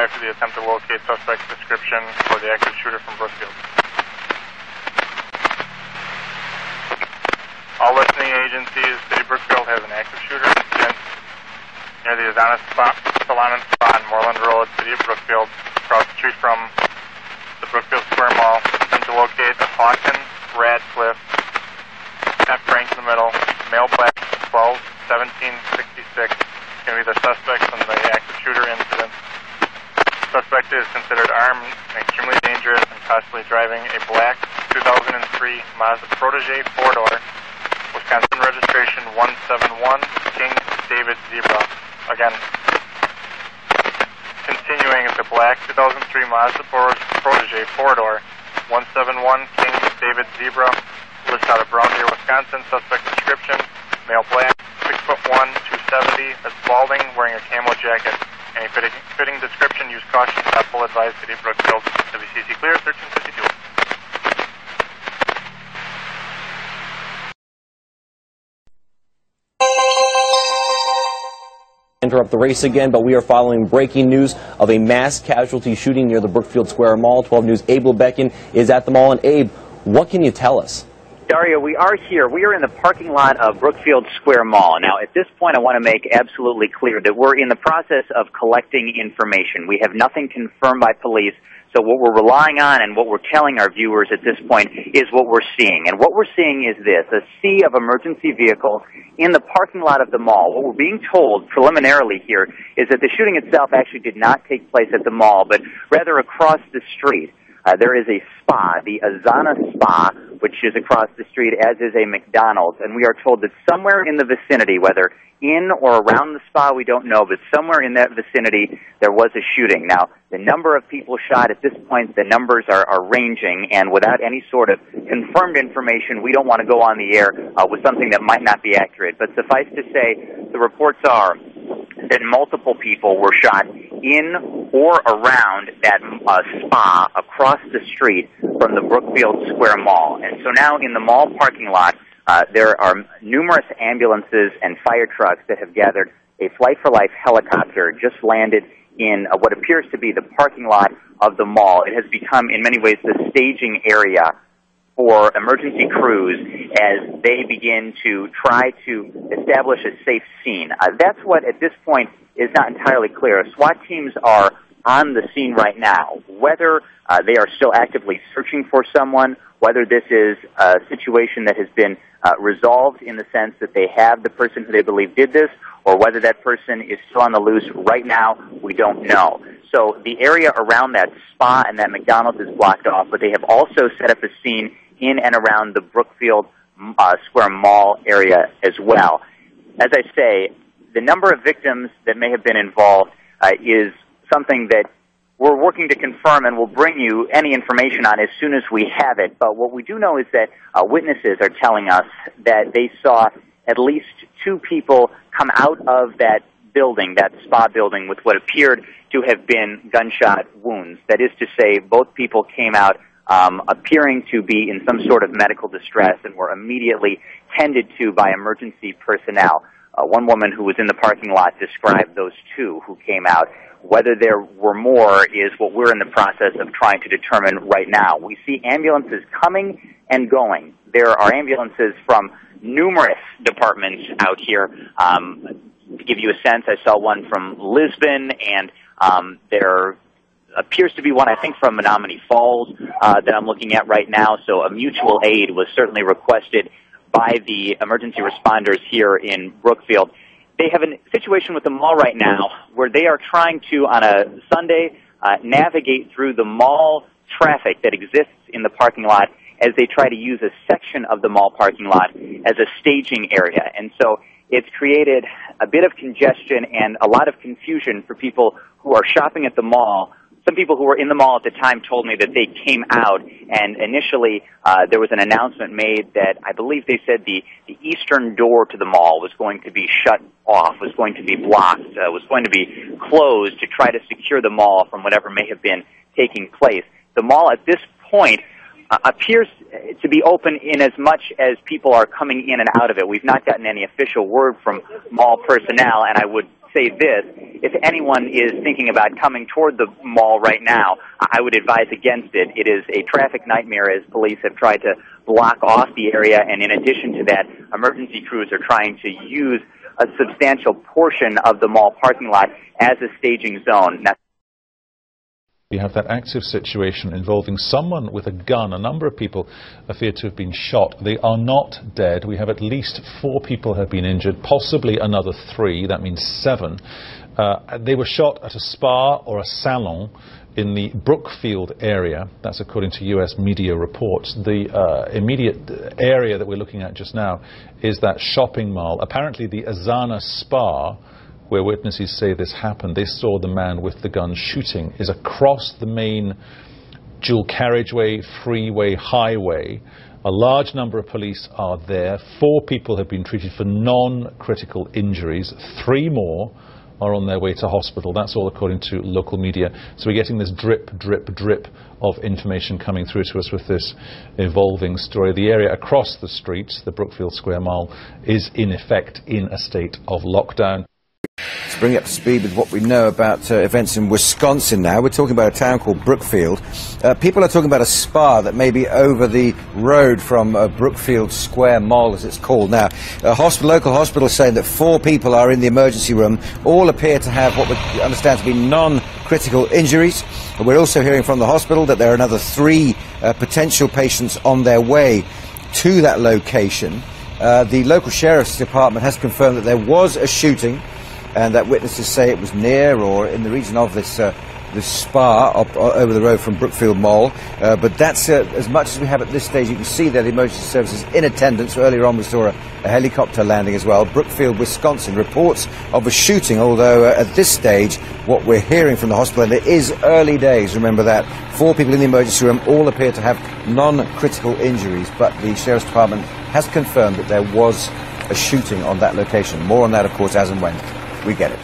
after the attempt to locate suspect's description for the active shooter from Brookfield. All listening agencies, City of Brookfield has an active shooter incident near the Azana Salon and Spa on Moreland Road, City of Brookfield, across the street from the Brookfield Square Mall. Attempt to locate a Hawken, Radcliffe, F. Frank in the middle, male, black, 12-17-66. Can be the suspect from the active shooter incident. Suspect is considered armed and extremely dangerous and possibly driving a black 2003 Mazda Protege 4-door, Wisconsin registration 171, King David Zebra. Again, continuing at the black 2003 Mazda Protege 4-door, 171, King David Zebra, lists out of Brown Deer, Wisconsin. Suspect description, male, black, 6'1", 270, that's balding, wearing a camo jacket. Any fitting description, use caution, stop, full advise, City of Brookfield, WCC clear, 1352. Interrupt the race again, but we are following breaking news of a mass casualty shooting near the Brookfield Square Mall. 12 News' Abe Lebekin is at the mall. And Abe, what can you tell us? Dario, we are here. We are in the parking lot of Brookfield Square Mall. Now, at this point, I want to make absolutely clear that we're in the process of collecting information. We have nothing confirmed by police, so what we're relying on and what we're telling our viewers at this point is what we're seeing. And what we're seeing is this, a sea of emergency vehicles in the parking lot of the mall. What we're being told preliminarily here is that the shooting itself actually did not take place at the mall, but rather across the street. There is a spa, the Azana Spa, which is across the street, as is a McDonald's. And we are told that somewhere in the vicinity, whether in or around the spa, we don't know, but somewhere in that vicinity, there was a shooting. Now, the number of people shot at this point, the numbers are ranging, and without any sort of confirmed information, we don't want to go on the air with something that might not be accurate. But suffice to say, the reports are that multiple people were shot in or around that spa across the street from the Brookfield Square Mall. And so now in the mall parking lot, there are numerous ambulances and fire trucks that have gathered. A Flight for Life helicopter just landed in what appears to be the parking lot of the mall. It has become, in many ways, the staging area for emergency crews as they begin to try to establish a safe scene. That's what, at this point, is not entirely clear. SWAT teams are on the scene right now. Whether they are still actively searching for someone, whether this is a situation that has been resolved in the sense that they have the person who they believe did this, or whether that person is still on the loose right now, we don't know. So the area around that spa and that McDonald's is blocked off, but they have also set up a scene in and around the Brookfield Square Mall area as well. As I say, the number of victims that may have been involved is something that we're working to confirm, and we'll bring you any information on as soon as we have it. But what we do know is that witnesses are telling us that they saw at least two people come out of that building, that spa building, with what appeared to have been gunshot wounds. That is to say, both people came out appearing to be in some sort of medical distress and were immediately tended to by emergency personnel. One woman who was in the parking lot described those two who came out. Whether there were more is what we're in the process of trying to determine right now. We see ambulances coming and going. There are ambulances from numerous departments out here. To give you a sense, I saw one from Lisbon, and there appears to be one, I think, from Menominee Falls that I'm looking at right now. So a mutual aid was certainly requested by the emergency responders here in Brookfield. They have a situation with the mall right now where they are trying to, on a Sunday, navigate through the mall traffic that exists in the parking lot as they try to use a section of the mall parking lot as a staging area. And so it's created a bit of congestion and a lot of confusion for people who are shopping at the mall. Some people who were in the mall at the time told me that they came out, and initially there was an announcement made that I believe they said the eastern door to the mall was going to be shut off, was going to be blocked, was going to be closed to try to secure the mall from whatever may have been taking place. The mall at this point appears to be open in as much as people are coming in and out of it. We've not gotten any official word from mall personnel, and I would say this. If anyone is thinking about coming toward the mall right now, I would advise against it. It is a traffic nightmare as police have tried to block off the area, and in addition to that, emergency crews are trying to use a substantial portion of the mall parking lot as a staging zone. Now, we have that active situation involving someone with a gun. A number of people are feared to have been shot. They are not dead. We have at least 4 people have been injured, possibly another 3. That means 7. They were shot at a spa or a salon in the Brookfield area. That's according to U.S. media reports. The immediate area that we're looking at just now is that shopping mall. Apparently the Azana Spa, where witnesses say this happened, they saw the man with the gun shooting, is across the main dual carriageway, freeway, highway. A large number of police are there. 4 people have been treated for non-critical injuries. 3 more are on their way to hospital. That's all according to local media. So we're getting this drip, drip, drip of information coming through to us with this evolving story. The area across the street, the Brookfield Square Mall, is in effect in a state of lockdown. To bring up to speed with what we know about events in Wisconsin now, we're talking about a town called Brookfield. People are talking about a spa that may be over the road from Brookfield Square Mall, as it's called now. Local hospital is saying that 4 people are in the emergency room. All appear to have what we understand to be non-critical injuries. We're also hearing from the hospital that there are another 3 potential patients on their way to that location. The local sheriff's department has confirmed that there was a shooting, and that witnesses say it was near or in the region of this spa over the road from Brookfield Mall. But that's as much as we have at this stage. You can see there the emergency services in attendance. Earlier on we saw a helicopter landing as well. Brookfield, Wisconsin, reports of a shooting, although at this stage what we're hearing from the hospital, and it is early days, remember that, 4 people in the emergency room, all appear to have non-critical injuries, but the sheriff's department has confirmed that there was a shooting on that location. More on that, of course, as and when we get it.